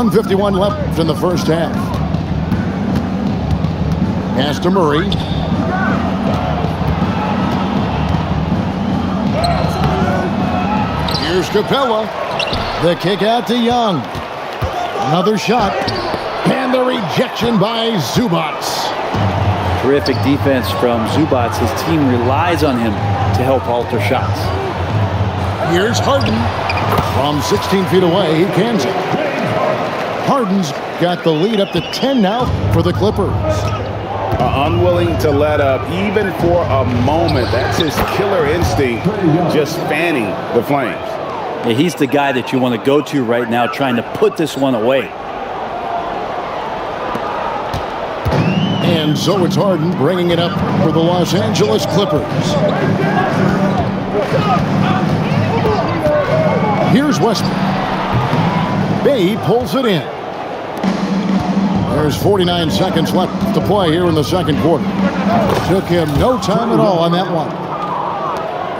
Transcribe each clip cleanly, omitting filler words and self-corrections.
1:51 left in the first half. Pass to Murray. Here's Capella. The kick out to Young. Another shot. And the rejection by Zubac. Terrific defense from Zubac. His team relies on him to help alter shots. Here's Harden. From 16 feet away, he cans it. Harden's got the lead up to 10 now for the Clippers. Unwilling to let up even for a moment. That's his killer instinct, just fanning the flames. Yeah, he's the guy that you want to go to right now, trying to put this one away. And so it's Harden bringing it up for the Los Angeles Clippers. Here's Westbrook. Bay pulls it in. There's 49 seconds left to play here in the second quarter. Took him no time at all on that one.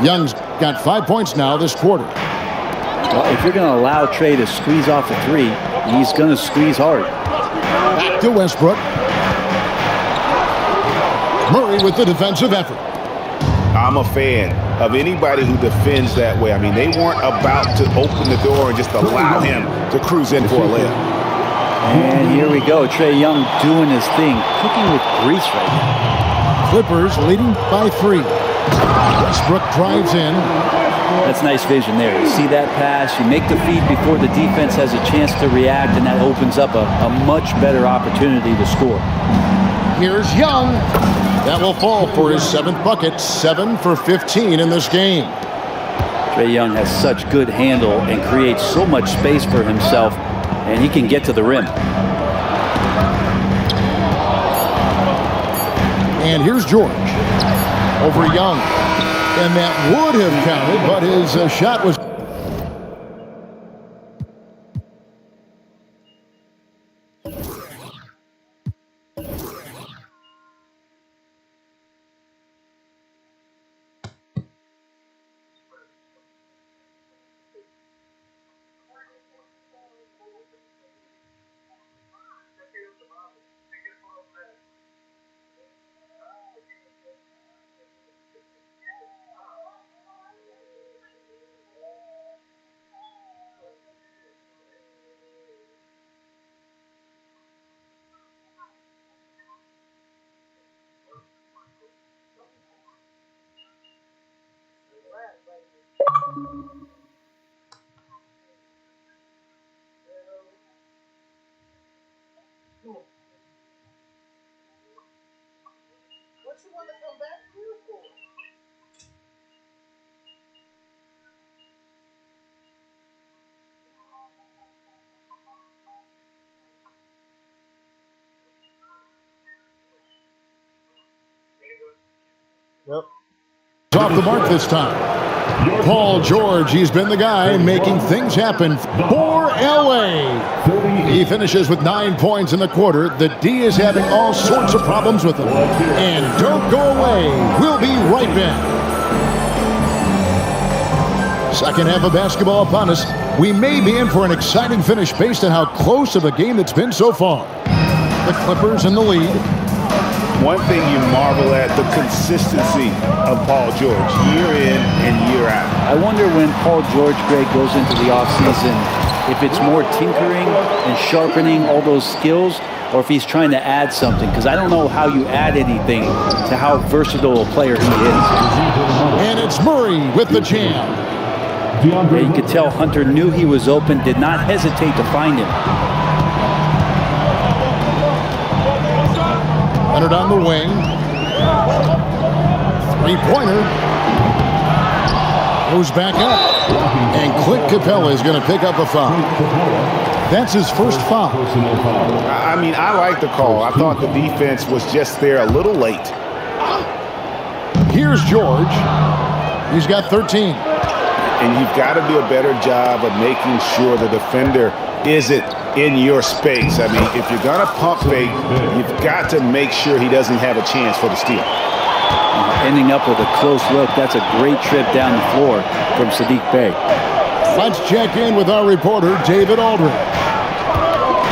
Young's got 5 points now this quarter. Well, if you're going to allow Trey to squeeze off a three, he's going to squeeze hard. Back to Westbrook. Murray with the defensive effort. I'm a fan of anybody who defends that way. I mean, they weren't about to open the door and just allow him to cruise in for a layup. And here we go. Trae Young doing his thing, cooking with grease right now. Clippers leading by 3. Westbrook drives in. That's nice vision there. You see that pass, you make the feed before the defense has a chance to react, and that opens up a much better opportunity to score. Here's Young. That will fall for his 7th bucket, 7 for 15 in this game. Trae Young has such good handle and creates so much space for himself, and he can get to the rim. And here's George over Young. And that would have counted, but his shot was... What you want to come back here for? Yep. Off the mark this time. Paul George, he's been the guy making things happen for LA. He finishes with 9 points in the quarter. The D is having all sorts of problems with him. And don't go away. We'll be right back. Second half of basketball upon us. We may be in for an exciting finish based on how close of a game it's been so far. The Clippers in the lead. One thing you marvel at, the consistency of Paul George, year in and year out. I wonder when Paul George, Greg, goes into the offseason, if it's more tinkering and sharpening all those skills, or if he's trying to add something, because I don't know how you add anything to how versatile a player he is. And it's Murray with the jam. Yeah, you could tell Hunter knew he was open, did not hesitate to find him. Leonard on the wing. Three-pointer. Goes back up. And Clint Capella is going to pick up a foul. That's his first foul. I mean, I like the call. I thought the defense was just there a little late. Here's George. He's got 13. And you've got to do a better job of making sure the defender isn't in your space. I mean, if you're going to pump fake, you've got to make sure he doesn't have a chance for the steal. Ending up with a close look. That's a great trip down the floor from Saddiq Bey. Let's check in with our reporter, David Aldridge.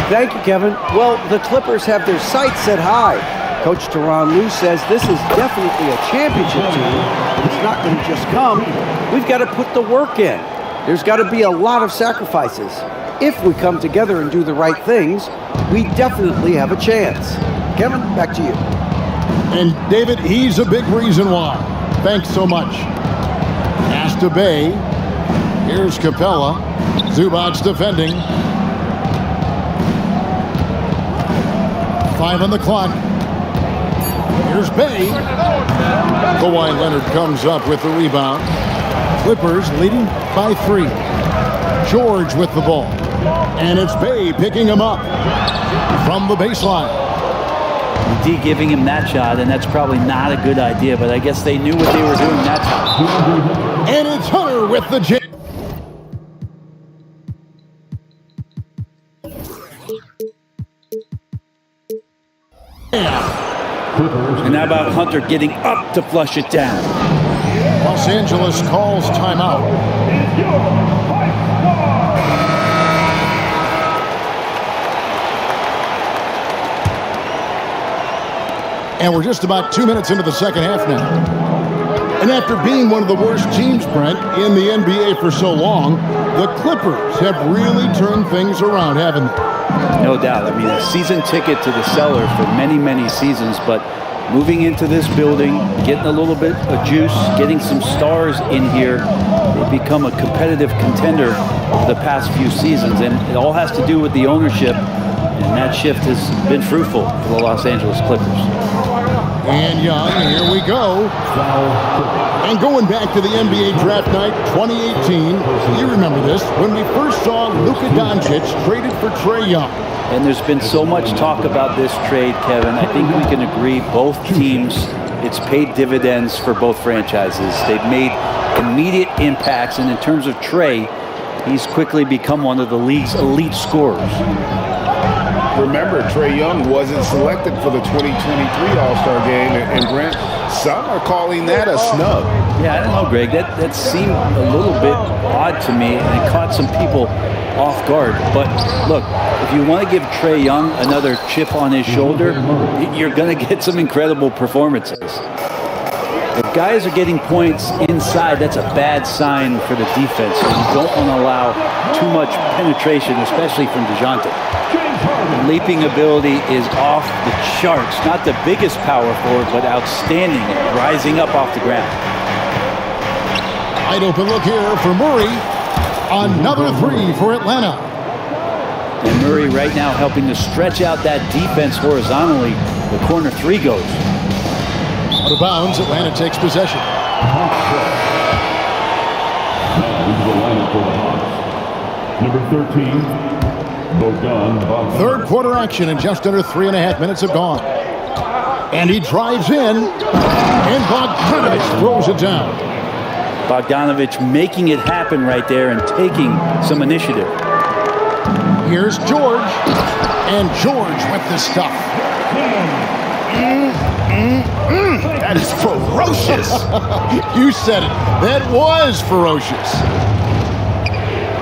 Thank you, Kevin. Well, the Clippers have their sights set high. Coach Tyronn Lue says this is definitely a championship team, but it's not going to just come. We've got to put the work in. There's got to be a lot of sacrifices. If we come together and do the right things, we definitely have a chance. Kevin, back to you. And David, he's a big reason why. Thanks so much. Pass to Bay. Here's Capella. Zubac defending. 5 on the clock. Here's Bay. Kawhi Leonard comes up with the rebound. Clippers leading by 3. George with the ball. And it's Bay picking him up from the baseline. D giving him that shot, and that's probably not a good idea, but I guess they knew what they were doing that time. And it's Hunter with the jam. And how about Hunter getting up to flush it down? Los Angeles calls timeout. And we're just about 2 minutes into the second half now. And after being one of the worst teams, Brent, in the NBA for so long, the Clippers have really turned things around, haven't they? No doubt. I mean, a season ticket to the cellar for many, many seasons, but moving into this building, getting a little bit of juice, getting some stars in here, they've become a competitive contender over the past few seasons, and it all has to do with the ownership, and that shift has been fruitful for the Los Angeles Clippers. And Young, here we go. And going back to the NBA draft night 2018, you remember this, when we first saw Luka Doncic traded for Trae Young. And there's been so much talk about this trade, Kevin. I think we can agree both teams, it's paid dividends for both franchises. They've made immediate impacts, and in terms of Trae, he's quickly become one of the league's elite scorers. Remember, Trae Young wasn't selected for the 2023 All-Star game, and Brent, some are calling that a snub. Yeah, I don't know, Greg. That seemed a little bit odd to me, and it caught some people off guard. But look, if you want to give Trae Young another chip on his shoulder, you're going to get some incredible performances. If guys are getting points inside, that's a bad sign for the defense. So you don't want to allow too much penetration, especially from DeJounte. Leaping ability is off the charts. Not the biggest power forward, but outstanding at rising up off the ground. Wide open look here for Murray. Another 3 for Atlanta. And Murray right now helping to stretch out that defense horizontally. The corner 3 goes. Out of bounds, Atlanta takes possession. Number 13. Third quarter action, and just under 3.5 minutes have gone. And he drives in, and Bogdanovich throws it down. Bogdanovich making it happen right there and taking some initiative. Here's George, and George with the stuff. That is ferocious. You said it. That was ferocious.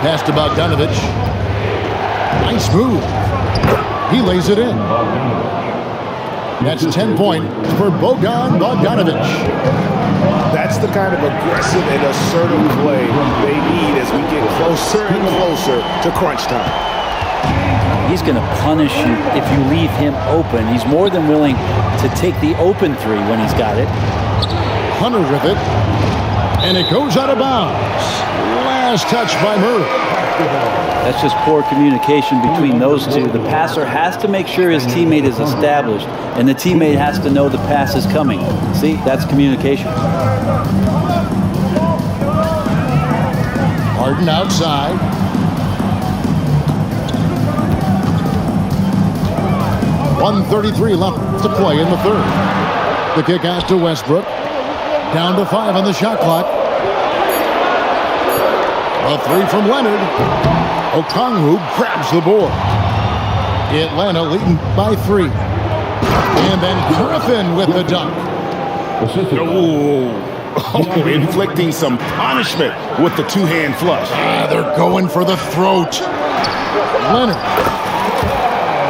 Pass to Bogdanovich. Nice move. He lays it in. That's 10 points for Bojan Bogdanovich. That's the kind of aggressive and assertive play they need as we get closer and closer to crunch time. He's going to punish you if you leave him open. He's more than willing to take the open 3 when he's got it. Hunter with it. And it goes out of bounds. Last touch by Murray. That's just poor communication between those two. The passer has to make sure his teammate is established, and the teammate has to know the pass is coming. See, that's communication. Harden outside. .133 left to play in the third. The kick out to Westbrook. Down to 5 on the shot clock. A 3 from Leonard. Okongwu grabs the board. Atlanta leading by 3. And then Griffin with the dunk. Inflicting some punishment with the 2-hand flush. They're going for the throat. Leonard.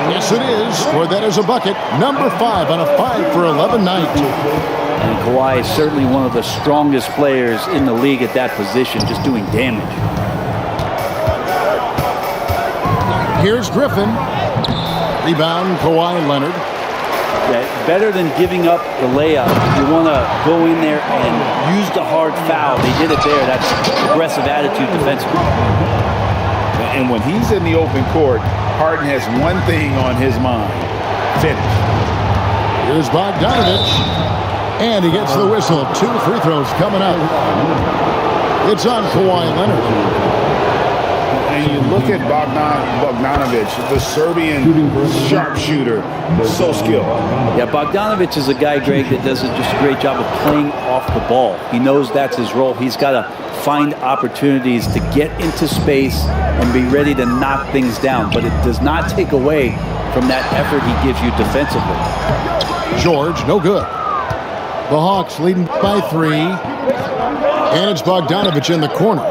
Yes, it is. For that is a bucket. Number 5 on a 5 for 11 night. And Kawhi is certainly one of the strongest players in the league at that position, just doing damage. Here's Griffin. Rebound, Kawhi Leonard. Yeah, better than giving up the layup. You want to go in there and use the hard foul. They did it there. That's aggressive attitude defensively. And when he's in the open court, Harden has one thing on his mind. Finish. Here's Bogdanovich. And he gets the whistle. 2 free throws coming up. It's on Kawhi Leonard. And you look at Bogdanovich, the Serbian sharpshooter, so skilled. Yeah, Bogdanovich is a guy, Greg, that does just a great job of playing off the ball. He knows that's his role. He's got to find opportunities to get into space and be ready to knock things down. But it does not take away from that effort he gives you defensively. George, no good. The Hawks leading by 3. And it's Bogdanovich in the corner.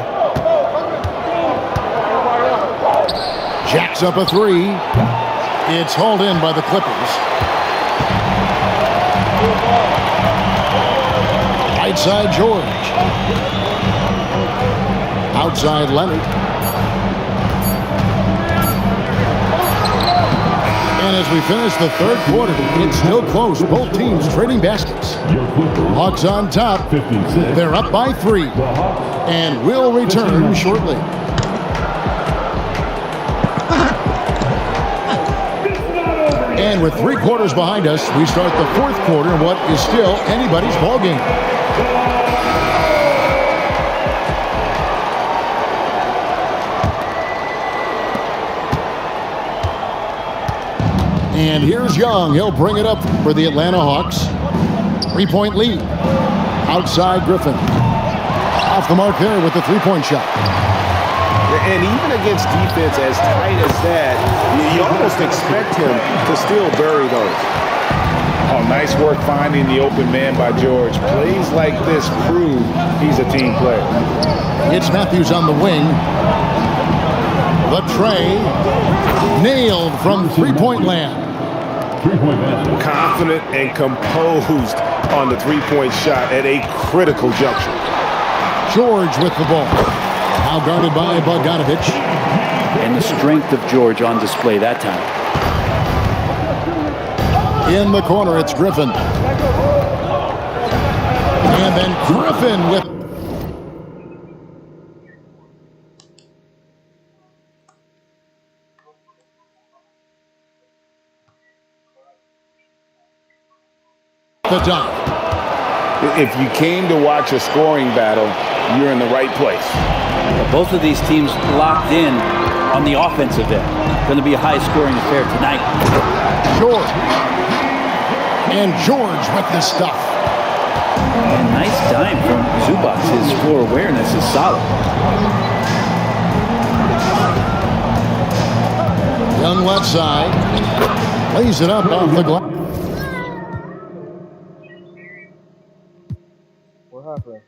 Jacks up a 3. It's hauled in by the Clippers. Right side George. Outside Leonard. And as we finish the third quarter, it's still close. Both teams trading baskets. Hawks on top. They're up by 3. And will return shortly. And with 3 quarters behind us, we start the fourth quarter in what is still anybody's ball game. And here's Young. He'll bring it up for the Atlanta Hawks. 3-point lead. Outside Griffin. Off the mark there with the 3-point shot. And even against defense as tight as that, you almost expect him to still bury those. Oh, nice work finding the open man by George. Plays like this prove he's a team player. It's Matthews on the wing. The tray nailed from 3-point land. Confident and composed on the 3-point shot at a critical juncture. George with the ball. Now guarded by Bogdanovich. And the strength of George on display that time. In the corner, it's Griffin. And then Griffin with the dunk. If you came to watch a scoring battle, you're in the right place. Both of these teams locked in on the offensive end. Going to be a high-scoring affair tonight. George. And George with the stuff. And nice dime from Zubac. His floor awareness is solid. Young left side. Lays it up off the glass. What happened?